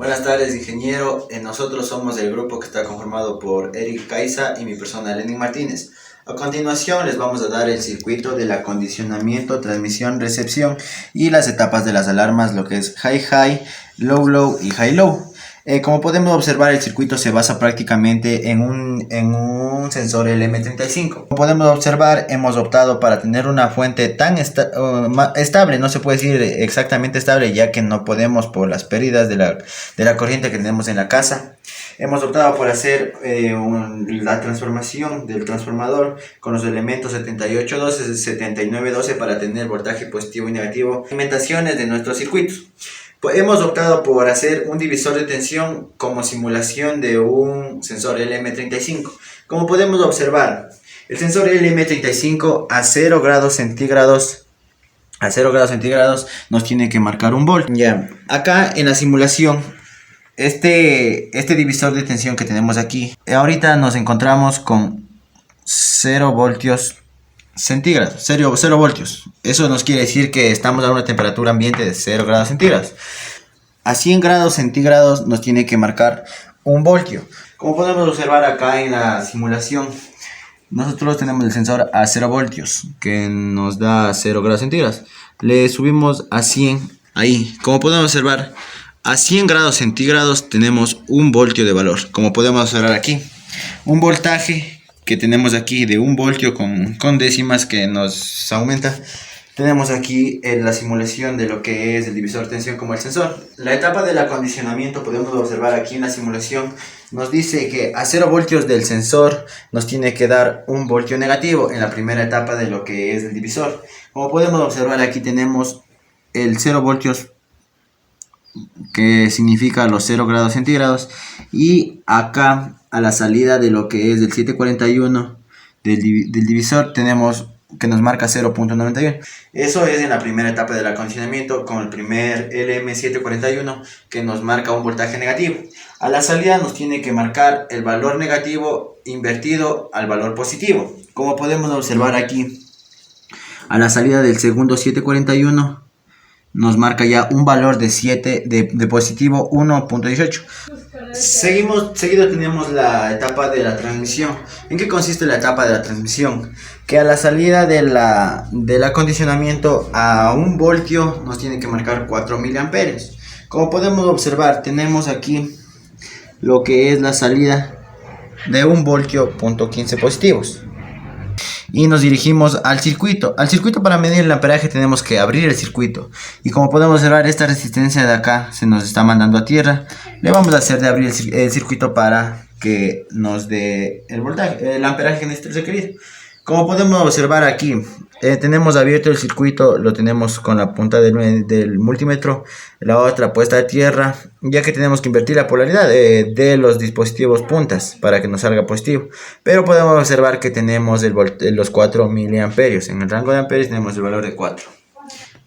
Buenas tardes, ingeniero. Nosotros somos el grupo que está conformado por Eric Caiza y mi persona, Lenin Martínez. A continuación les vamos a dar el circuito del acondicionamiento, transmisión, recepción y las etapas de las alarmas, lo que es high-high, low-low y high-low. Como podemos observar, el circuito se basa prácticamente en un sensor LM35. Como podemos observar, hemos optado para tener una fuente tan estable, no se puede decir exactamente estable, ya que no podemos por las pérdidas de la corriente que tenemos en la casa. Hemos optado por hacer la transformación del transformador con los elementos 7812 y 7912 para tener voltaje positivo y negativo, alimentaciones de nuestros circuitos. Pues hemos optado por hacer un divisor de tensión como simulación de un sensor LM35. Como podemos observar, el sensor LM35 a 0 grados centígrados nos tiene que marcar un volt. Ya, acá en la simulación, este divisor de tensión que tenemos aquí, ahorita nos encontramos con 0 voltios centígrados, 0 voltios. Eso nos quiere decir que estamos a una temperatura ambiente de 0 grados centígrados. A 100 grados centígrados nos tiene que marcar un voltio. Como podemos observar acá en la simulación, nosotros tenemos el sensor a 0 voltios que nos da 0 grados centígrados. Le subimos a 100 ahí. Como podemos observar, a 100 grados centígrados tenemos un voltio de valor. Como podemos observar aquí, un voltaje que tenemos aquí de 1 voltio con décimas que nos aumenta. Tenemos aquí la simulación de lo que es el divisor de tensión como el sensor. La etapa del acondicionamiento podemos observar aquí en la simulación. Nos dice que a 0 voltios del sensor nos tiene que dar 1 voltio negativo en la primera etapa de lo que es el divisor. Como podemos observar aquí tenemos el 0 voltios que significa los 0 grados centígrados, y acá a la salida de lo que es el 741 del divisor tenemos que nos marca 0.91. Eso es en la primera etapa del acondicionamiento con el primer LM741 que nos marca un voltaje negativo. A la salida nos tiene que marcar el valor negativo invertido al valor positivo. Como podemos observar aquí, a la salida del segundo 741 nos marca ya un valor de 7 de positivo 1.18. Seguido tenemos la etapa de la transmisión. ¿En qué consiste la etapa de la transmisión? Que a la salida del acondicionamiento a 1 voltio nos tiene que marcar 4 miliamperios. Como podemos observar, tenemos aquí lo que es la salida de 1 voltio punto 15 positivos. Y nos dirigimos al circuito. Al circuito, para medir el amperaje tenemos que abrir el circuito. Y como podemos observar, esta resistencia de acá se nos está mandando a tierra. Le vamos a hacer de abrir el circuito para que nos dé el voltaje, el amperaje que necesita requerido. Como podemos observar aquí, tenemos abierto el circuito, lo tenemos con la punta del multímetro, la otra puesta a tierra, ya que tenemos que invertir la polaridad de los dispositivos puntas para que nos salga positivo. Pero podemos observar que tenemos los 4 miliamperios, en el rango de amperios tenemos el valor de 4.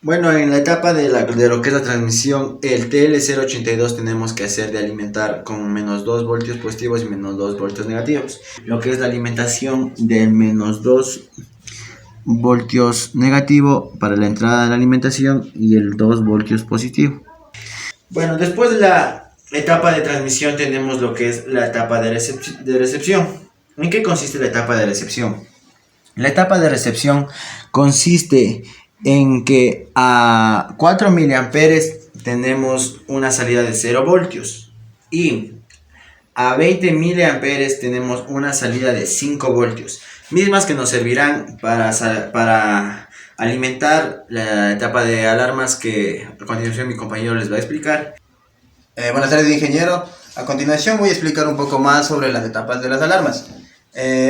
Bueno, en la etapa de lo que es la transmisión, el TL082 tenemos que hacer de alimentar con menos 2 voltios positivos y menos 2 voltios negativos. Lo que es la alimentación del menos 2 voltios negativo para la entrada de la alimentación y el 2 voltios positivo. Bueno, después de la etapa de transmisión tenemos lo que es la etapa de recepción. ¿En qué consiste la etapa de recepción? La etapa de recepción consiste en que a 4 miliamperes tenemos una salida de 0 voltios y a 20 miliamperes tenemos una salida de 5 voltios, mismas que nos servirán para alimentar la etapa de alarmas que a continuación mi compañero les va a explicar. Buenas tardes, ingeniero. A continuación voy a explicar un poco más sobre las etapas de las alarmas.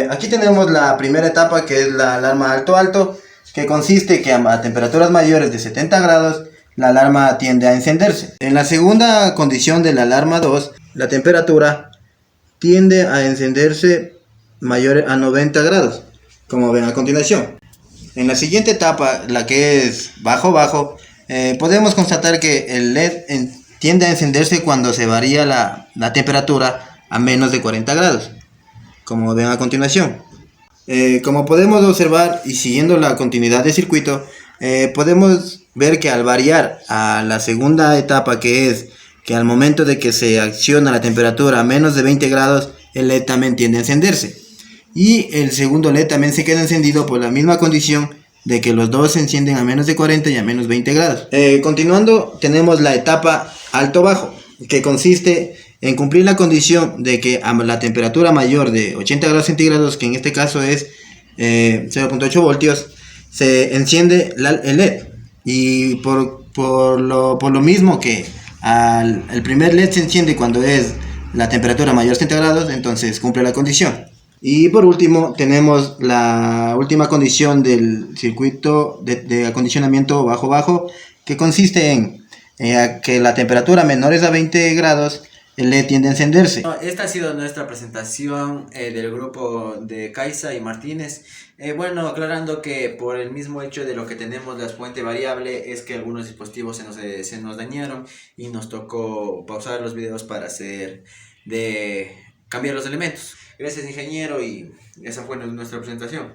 Aquí tenemos la primera etapa, que es la alarma alto-alto, que consiste que a temperaturas mayores de 70 grados la alarma tiende a encenderse. En la segunda condición de la alarma 2, la temperatura tiende a encenderse mayor a 90 grados, como ven a continuación. En la siguiente etapa, la que es bajo-bajo, podemos constatar que el LED tiende a encenderse cuando se varía la temperatura a menos de 40 grados, como ven a continuación. Como podemos observar y siguiendo la continuidad del circuito, podemos ver que al variar a la segunda etapa, que es que al momento de que se acciona la temperatura a menos de 20 grados, el LED también tiende a encenderse. Y el segundo LED también se queda encendido por la misma condición de que los dos se encienden a menos de 40 y a menos 20 grados. Continuando, tenemos la etapa alto-bajo, que consiste en cumplir la condición de que a la temperatura mayor de 80 grados centígrados, que en este caso es 0.8 voltios, se enciende el LED. Y por lo mismo que el primer LED se enciende cuando es la temperatura mayor de 70 grados, entonces cumple la condición. Y por último tenemos la última condición del circuito de acondicionamiento bajo-bajo, que consiste en que la temperatura menor es a 20 grados, el LED tiende a encenderse. Esta ha sido nuestra presentación del grupo de Caiza y Martínez. Bueno, aclarando que por el mismo hecho de lo que tenemos la fuente variable es que algunos dispositivos se nos dañaron y nos tocó pausar los videos para cambiar los elementos. Gracias, ingeniero, y esa fue nuestra presentación.